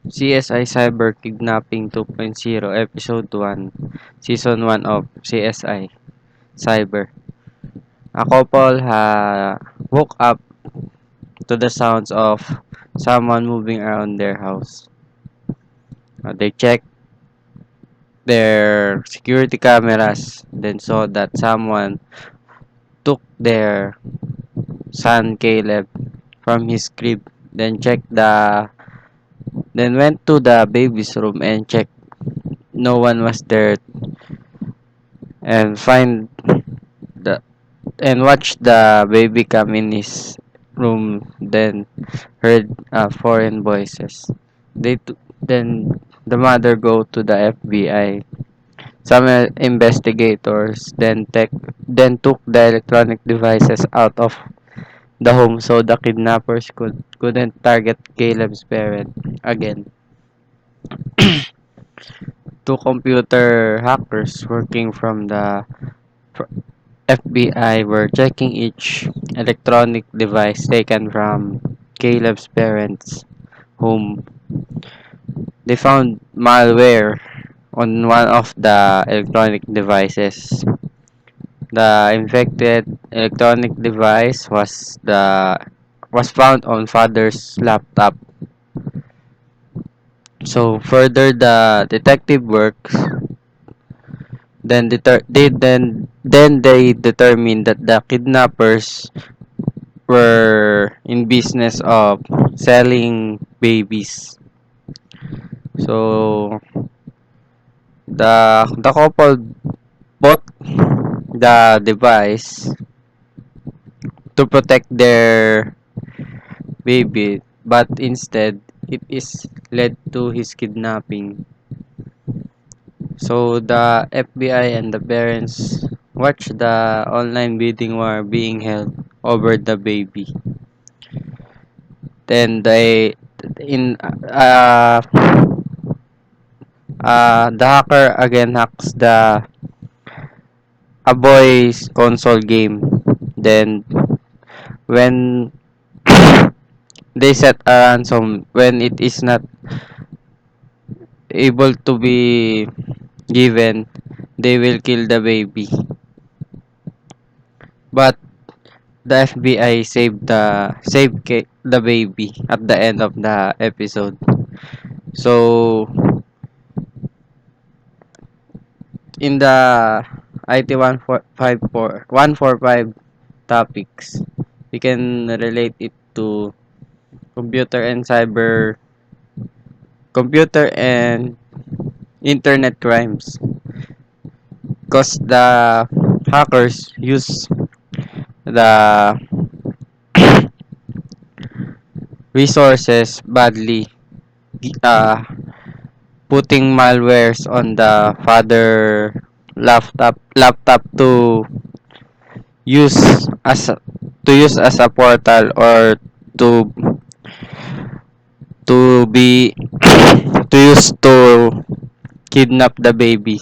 CSI Cyber Kidnapping 2.0 Episode 1 Season 1 of CSI Cyber. A couple woke up to the sounds of someone moving around their house. They checked their security cameras, then saw that someone took their son Caleb from his crib, then went to the baby's room and checked no one was there and find the and watched the baby come in his room, then heard foreign voices. Then the mother go to the FBI. Some investigators then took the electronic devices out of the home so the kidnappers couldn't target Caleb's parent again. Two computer hackers working from the FBI were checking each electronic device taken from Caleb's parents' home. They found malware on one of the electronic devices. The infected electronic device was found on father's laptop. So further the detective works, then they determined that the kidnappers were in business of selling babies. So the couple bought the device to protect their baby, but instead it is led to his kidnapping. So the FBI and the parents watch the online bidding war being held over the baby. Then they in the hacker again hacks the a boy's console game. Then when they set a ransom when it is not able to be given, they will kill the baby. But the FBI saved the baby at the end of the episode. So in the IT 145 topics, we can relate it to computer and cyber computer and internet crimes, because the hackers use the resources badly, uh, putting malwares on the father laptop use as a, use as a portal, or to to be to use to kidnap the baby.